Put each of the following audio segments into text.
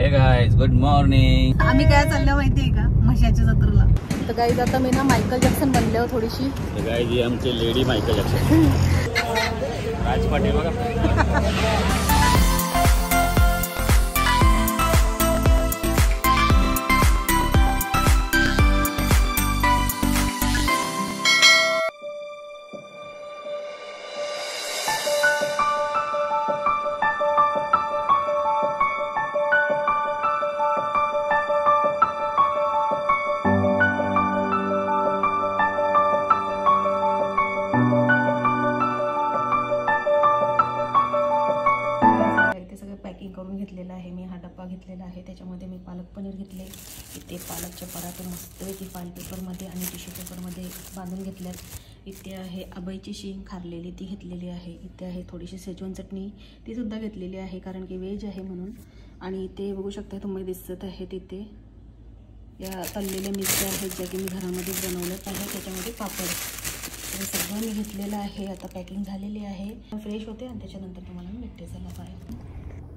Hey guys good morning. आम्ही काय चाललं माहितीये का, म्हशाच्या जत्रेला। तर गाईज आता मी ना मायकल जॅक्सन बनले थोडीशी। तर गाइस ही आमची लेडी मायकल जॅक्सन राज पाटील बघा। घेतलेला आहे मी, हा डब्बा घेतलेला आहे, त्याच्यामध्ये मी पालक पनीर घेतले। इथे पालकचे पराठे मस्तपैकी फाईल पेपरमध्ये आणि टिश्यू पेपरमध्ये बांधून घेतल्यात। इथे आहे आबईची शेंग खारलेली, ती घेतलेली आहे। इथे आहे थोडीशी शेजवान चटणी, ती सुद्धा घेतलेली आहे कारण की व्हेज आहे म्हणून। आणि इथे बघू शकता तुम्ही दिसत आहे तिथे या तळलेल्या मिरच्या आहेत ज्या की मी घरामध्ये बनवल्याच आहे। त्याच्यामध्ये पापड, तर सगळं मी घेतलेलं आहे। आता पॅकिंग झालेली आहे, फ्रेश होते आणि त्याच्यानंतर तुम्हाला मी भेटते। चला बाय।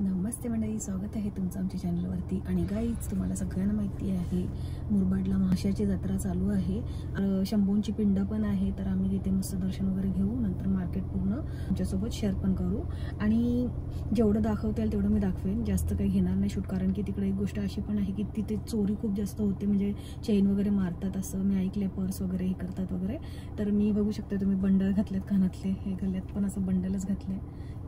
नमस्ते मंडळी, स्वागत आहे तुमचं आमच्या चॅनलवरती। आणि गाईज तुम्हाला सगळ्यांना माहिती आहे मुरबाडला माशाची जत्रा चालू आहे। शंभूंची पिंड पण आहे, तर आम्ही तिथे मस्त दर्शन वगैरे घेऊ, नंतर मार्केट पूर्ण तुमच्यासोबत शेअर पण करू। आणि जेवढं दाखवता येईल तेवढं मी दाखवेन, जास्त काही घेणार नाही शूट, कारण की तिकडे एक गोष्ट अशी पण आहे की तिथे चोरी खूप जास्त होते, म्हणजे चेन वगैरे मारतात असं मी ऐकले, पर्स वगैरे हे करतात वगैरे। तर मी बघू शकते तुम्ही बंडल घातलेत कानातले, हे गल्ल्यात पण असं बंडलच घातले,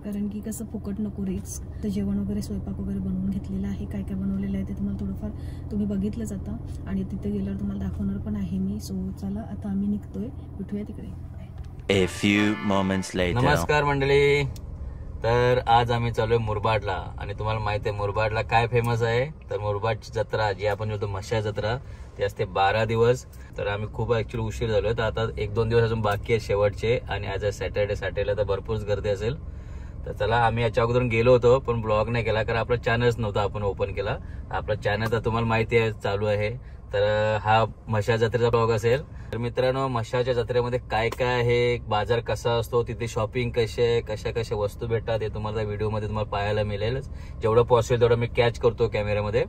कारण की कसं फुकट नको रिस्क। तर जेवण वगैरे स्वयंपाक वगैरे बनवून घेतलेलं आहे, काय काय बनवलेलं आहे ते तुम्हाला थोडंफार तुम्ही बघितलंच आता, आणि तिथे गेल्यावर तुम्हाला दाखवणार पण आहे मी। सो चला आता आम्ही निघतोय, भेटूया तिकडे। A few moments later. नमस्कार मंडळी, तर आज आम्ही चालूय मुरबाडला। आणि तुम्हाला माहिती आहे मुरबाडला काय फेमस आहे, तर मुरबाडची जत्रा जी आपण म्हणतो म्हशा जत्रा, ती असते 12 दिवस। तर आम्ही खूप ऍक्च्युअली उशीर झालोय, तर आता 1-2 दिवस अजून बाकी आहे शेवटचे, आणि आज सॅटर्डेला तर भरपूर गर्दी असेल। तर चला, आम्ही याच्या अगोदर गेलो होतो पण ब्लॉग नाही केला कारण आपला चॅनलच नव्हता आपण ओपन केला। आपला चॅनल तर तुम्हाला माहिती आहे चालू आहे, तर हा म्हशा जत्रेचा ब्लॉग असेल। तर मित्रांनो, म्हशाच्या जत्रेमध्ये काय काय आहे, बाजार कसा असतो, तिथे शॉपिंग कशी आहे, कशा कशा वस्तू भेटतात, हे तुम्हाला व्हिडिओमध्ये तुम्हाला पाहायला मिळेलच। जेवढं पॉसिबल तेवढं मी कॅच करतो कॅमेऱ्यामध्ये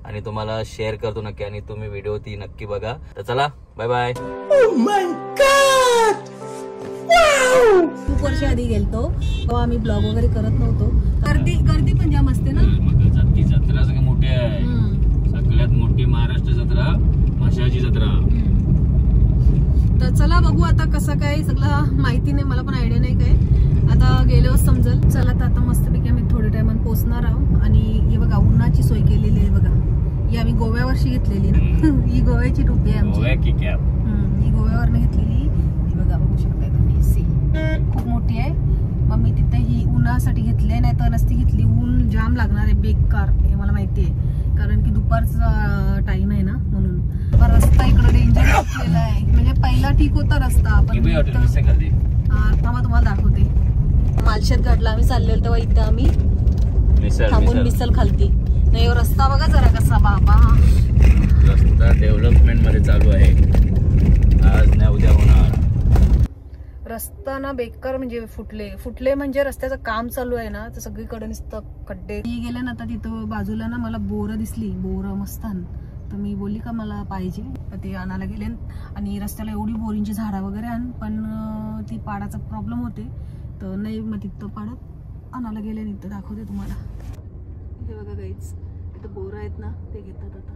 आणि तुम्हाला शेअर करतो नक्की, आणि तुम्ही व्हिडिओ ती नक्की बघा। तर चला, bye bye. Oh my god, खूप वर्ष आधी गेलतो तेव्हा आम्ही ब्लॉग वगैरे करत नव्हतो। गर्दी पण जाम असते ना, ती जत्रा सगळी मोठी आहे, सगळ्यात मोठी महाराष्ट्र जत्रा म्हशाची जत्रा। तर चला बघू आता कसं काय, सगळं माहिती नाही मला, पण आयडिया नाही काय, आता गेल्यावर समजेल। चला तर आता मस्तपैकी आम्ही थोड्या टायमात पोहोचणार आहोत। आणि हे बघा उन्हाची सोय केलेली आहे बघा, ही आम्ही गोव्यावरशी घेतलेली ना, ही गोव्याची टोपी आहे आमची, ही गोव्यावरनं घेतलेली। बघा बघू शकताय तुम्ही, सी खूप मोठी आहे। मग मी तिथे ही उन्हासाठी घेतली, नाही तर नसती घेतली, ऊन जाम लागणार आहे बेकार, हे मला माहिती आहे, कारण की दुपारचा टाइम आहे ना म्हणून। पण रस्ता इकडे डेंजर असलेला आहे, म्हणजे पहिला ठीक होता रस्ता, पण थांबा तुम्हाला दाखवते। मालशेत घाटला आम्ही चाललेलो तेव्हा इथे आम्ही थांबून मिसल खालती नाही, रस्ता बघा जरा कसा बाबा, रस्ता डेव्हलपमेंट मध्ये चालू आहे, आज नाही उद्या होणार। रस्ता ना बेकार, म्हणजे फुटले म्हणजे रस्त्याचं काम चालू आहे ना, तर सगळीकडे नुसतं खड्डे। गेले ना तर तिथं बाजूला ना मला बोरं दिसली, बोरं मस्त, तर मी बोलली का मला पाहिजे, तर ते आणायला गेले। आणि रस्त्याला एवढी बोरींची झाडं वगैरे आण, पण ती पाडाचा प्रॉब्लेम होते, तर नाही मग तिथं पाडत आणायला गेले। तिथं दाखवते तुम्हाला, हे बघा गाईज, तिथं बोरं आहेत ना, ते घेतात आता,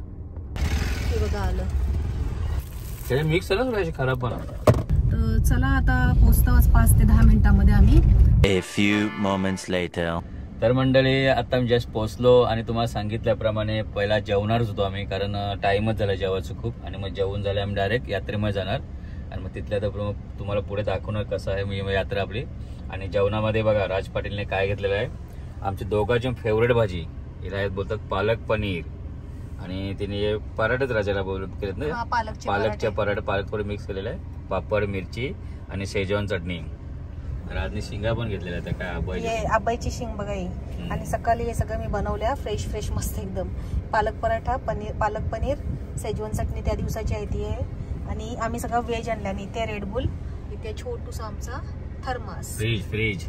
हे बघा आलं, ते मिक्स झालं खराब पण। तर चला आता पोहोचताच 5 ते 10 मिनिटांमध्ये आम्ही। A few moments later. तर मंडळी आता आम्ही जस्ट पोहोचलो, आणि तुम्हाला सांगितल्याप्रमाणे पहिला जेवणारच होतो आम्ही, कारण टाइमच झाला जेवायचं खूप, आणि मग जेवून झालं आम्ही डायरेक्ट यात्रेमध्ये जाणार, आणि मग तिथल्या तर तुम्हाला पुढे दाखवणार कसं आहे मी यात्रा आपली। आणि जेवणामध्ये बघा राज पाटीलने काय घेतलेलं आहे, आमची दोघांची फेवरेट भाजी, हिला बोलतात पालक पनीर, आणि तिने पराठेच राजाला केलेत ना, पालकचे पराठे, पालक थोडे मिक्स केलेलं आहे, पापड, मिरची आणि शेजवान चटणी। राजनी शिंगा पण घेतलेल्या त्या काय आबाईची शिंग बघा ही, आणि सकाळी हे सगळं मी बनवल्या फ्रेश मस्त एकदम। पालक पराठा, पालक पनीर, शेजवान चटणी त्या दिवसाची आहे ती आहे, आणि आम्ही सगळं व्हेज आणलं। आणि इथे रेडबुल, इथे छोटूसा आमचा थर्मास, फ्रीज,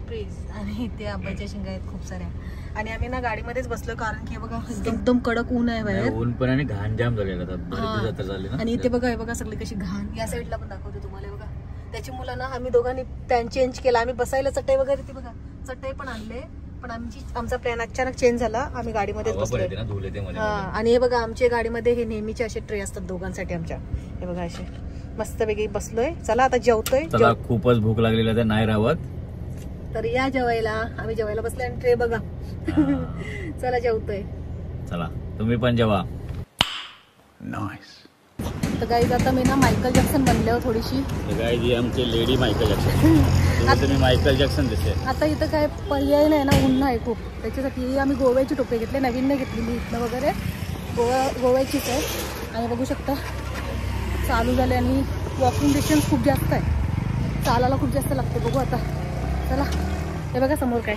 आणि इथे आंब्याच्या शेंगा आहेत खूप साऱ्या। आणि आम्ही ना गाडीमध्येच बसलो कारण की बघा एकदम कडक ऊन आहे बाहेर. ऊन पण आणि घाण जाम झालेला आता. आणि इथे बघा हे बघा सगळी कशी घाण. या साईडला पण दाखवते तुम्हाला बघा. त्याची मुलं ना आम्ही दोघांनी प्लॅन चेंज केला. आम्ही बसायला चटई वगैरे ती बघा चटई पण आणले, पण आमचा प्लॅन अचानक चेंज झाला. आम्ही गाडीमध्येच बसलोय. हा आणि हे बघा आमच्या गाडीमध्ये हे नेहमीचे असे ट्रे असतात दोघांसाठी आमच्या. हे बघा असे मस्त वेगळी बसलोय. चला आता जेवतोय. खूपच भूक लागलेली तर नाही राहत, तर या जेवायला. आम्ही जेवायला बसलोय आणि ट्रे बघा. चला जेवतोय. चला तुम्ही पण जेवा. तर गाईज आता मी ना मायकल जॅक्सन बनले थोडीशी. गाईज आमची लेडी मायकल जॅक्सन. आता मी मायकल जॅक्सन दिसते. आता इथं काय पर्याय नाही ना, ऊन आहे खूप. त्याच्यासाठी आम्ही गोव्याची टोपी घेतली, नवीन नाही घेतलेली इथनं वगैरे. गोव्याचीच आहे. आणि बघू शकता चालू झाले आणि वॉकिंग डिस्टन्स खूप जास्त आहे. चालायला खूप जास्त लागते. बघू आता. चला हे बघा समोर काय.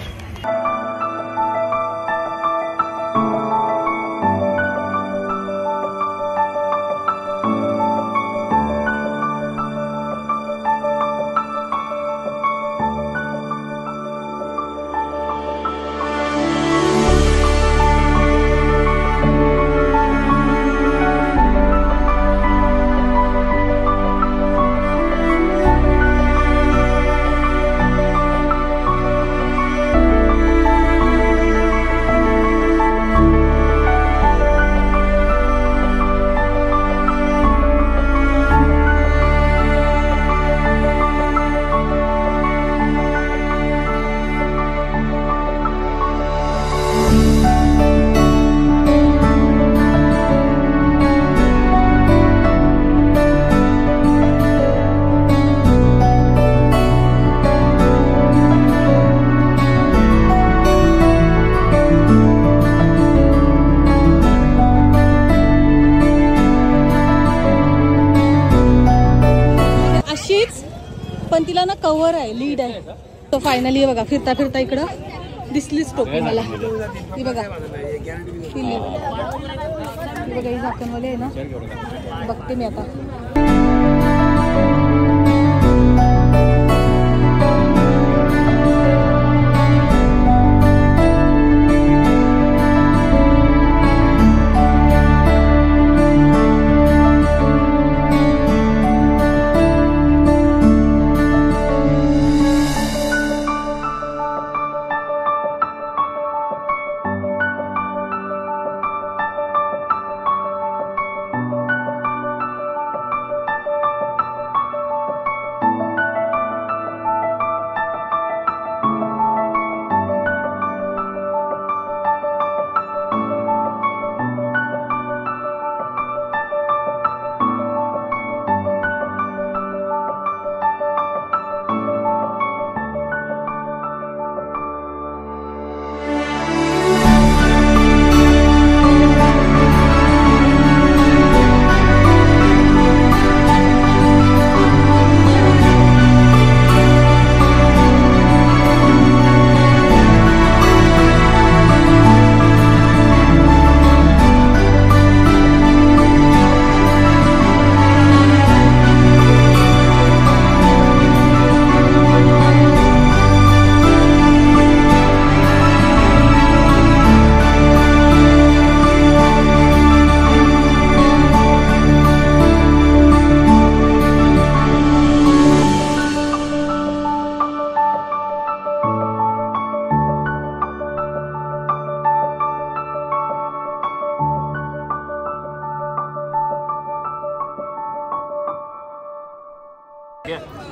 पण तिला ना कव्हर आहे, लीड आहे. तो फायनली बघा फिरता फिरता इकडं दिसलीच टोपी मला. ही बघा ही लीड. ही बघा ही झाकणवाली आहे ना. बघते मी आता.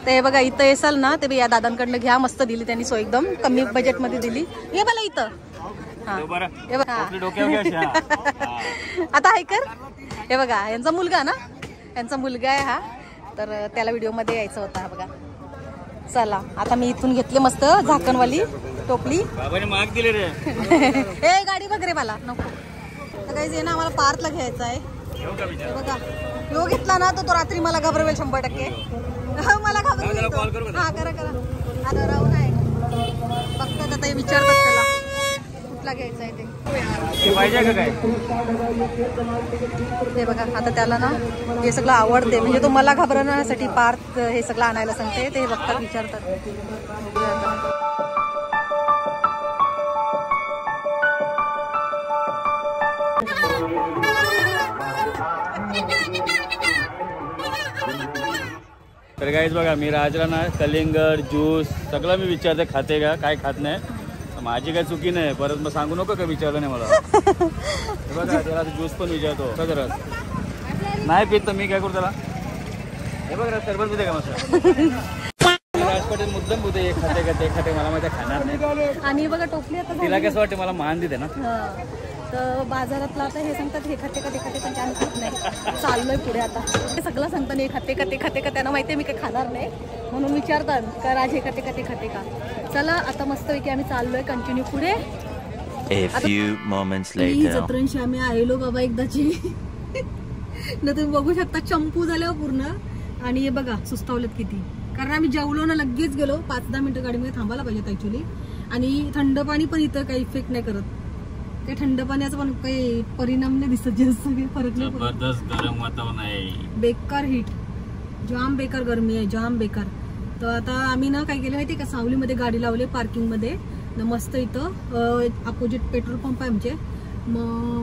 ते बघा इथं येसाल ना ते या दादांकडनं घ्या. मस्त दिली त्यांनी सोय, एकदम कमी बजेट मध्ये दिली. हे बघा इथं. हे बघा आता ऐकर. हे बघा यांचा मुलगा ना, यांचा मुलगा आहे हा. तर त्याला व्हिडिओ मध्ये यायचं होतं. हा बघा. चला आता मी इथून घेतले मस्त झाकणवाली टोपली. माग दिले रे. हे गाडी वगैरे मला नको. तर काही ना आम्हाला पार्कला घ्यायचं आहे. बघा यो घेतला ना तो रात्री मला घाबरवेल 100%. मला घाबरवेल. हा करा करा. आता राहू नाही बघतात आता विचारतात त्याला कुठला घ्यायचा आहे ते पाहिजे का काय. हे बघा आता त्याला ना हे सगळं आवडते, म्हणजे तो मला घाबरवण्यासाठी पार्क हे सगळं आणायला सांगते. ते बघतात विचारतात. तर गाईज बघा, मी राजला ना कलिंगड ज्यूस सगळं मी विचारते खाते का, काय खात नाही. माझी काही चुकी नाही, परत मग सांगू नको का विचारलं नाही मला. हे बघा त्याला ज्यूस पण विचारतो का जरा नाही पित तर मी काय करू त्याला. हे बघा सरबत पिते का मस्त. राजपाटील मुद्दाम बोलते हे खाते का ते खाते, मला माहिती खाणार नाही. आणि बघा टोपली आता तिला कसं वाटतं मला मान देते ना. तर बाजारातला आता हे सांगतात हे खाते का ते खाते, पण त्यानं खात नाही. चाललोय पुढे आता ते सगळं सांगतात हे खाते का ते खाते का, त्यांना माहिती आहे मी काही खाणार नाही म्हणून विचारतात का राज हे खाते का ते खाते का. चला आता मस्तपैकी आम्ही चाललोय कंटिन्यू पुढे. A few moments he later. जत्रांशी आम्ही आलेलो बाबा एकदाची ना, तुम्ही बघू शकता चंपू झाल्यावर पूर्ण. आणि हे बघा सुस्तावलेत किती, कारण आम्ही जेवलो ना लगेच गेलो. 5-10 मिनिटं गाडीमध्ये थांबायला पाहिजेत ऍक्च्युली. आणि थंड पाणी पण इथं काही इफेक्ट नाही करत, ते थंड पाण्याचा पण काही परिणाम नाही दिसत, जास्त काही फरक नाही. जबरदस्त गरम वातावरण आहे, बेकार हिट, जाम बेकार गरमी आहे, जाम बेकार. तर आता आम्ही ना काय केलं माहिती का, सावलीमध्ये गाडी लावली पार्किंग मध्ये मस्त. इथं अपोजिट पेट्रोल पंप आहे आमचे,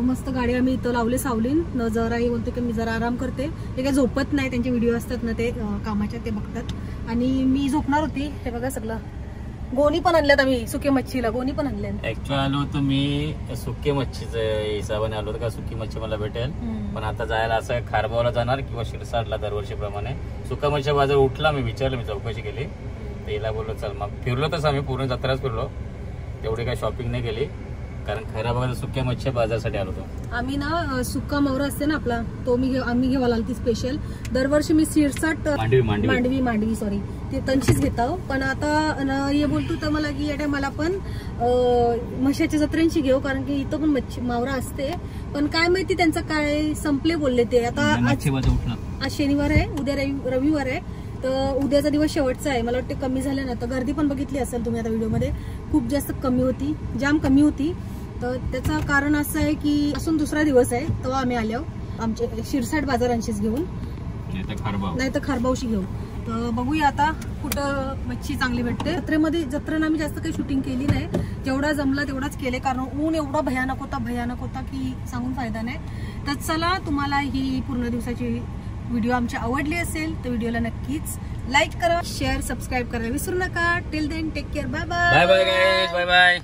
मस्त गाडी आम्ही इथं लावले सावलीन. न जरा हे बोलते की मी जरा आराम करते, ते काय झोपत नाही, त्यांचे व्हिडिओ असतात ना ते कामाच्या ते बघतात. आणि मी झोपणार होती. हे बघा सगळं गोणी पण आणल्यात आम्ही, सुके मच्छीला गोणी पण आणल्या. ऍक्च्युअली आलो होतो मी सुके मच्छीच्या हिसाबाने आलो होतो का, सुकी मच्छी मला भेटेल. पण आता जायला असं खारबावला जाणार किंवा शिरसाटला दरवर्षीप्रमाणे. सुका मच्छी बाजार उठला, मी विचारलं, मी चौकशी केली, तिला बोललो चल. मग फिरलो तसं आम्ही पूर्ण जत्राच फिरलो, तेवढी काही शॉपिंग नाही केली, कारण खऱ्या बघा सुक्या मच्छी बाजारसाठी आलो होतो आम्ही ना. सुका मौरा असते ना आपला, तो आम्ही घेवायला आलो ती स्पेशल. दरवर्षी मी शिरसाट मांडवी सॉरी ते तंशीच घेतो. पण आता हे बोलतो तर मला की या टायमाला पण म्हशाच्या जत्रेंची घेऊ, कारण की इथं पण मच्छी मावरा असते. पण काय माहिती त्यांचं काय संपले बोलले ते. आता आज शनिवार आहे, उद्या रविवार आहे, तर उद्याचा दिवस शेवटचा आहे. मला वाटतं कमी झालं ना, तर गर्दी पण बघितली असेल तुम्ही आता व्हिडिओमध्ये, खूप जास्त कमी होती, जाम कमी होती. तर त्याचं कारण असं आहे की असून दुसरा दिवस आहे तेव्हा आम्ही आलो आमचे शिरसाट बाजारांशीच घेऊन, नाही तर खारबावशी घेऊ. तर बघूया आता कुठं मच्छी चांगली भेटते. जत्रेनं आम्ही जास्त काही शूटिंग केली नाही, जेवढा जमला तेवढाच केले, कारण ऊन एवढा भयानक होता की सांगून फायदा नाही. तर चला, तुम्हाला ही पूर्ण दिवसाची व्हिडिओ आमची आवडली असेल तर व्हिडिओला नक्कीच लाईक करा, शेअर, सबस्क्राईब करायला विसरू नका. Till then take care, bye bye. Bye bye.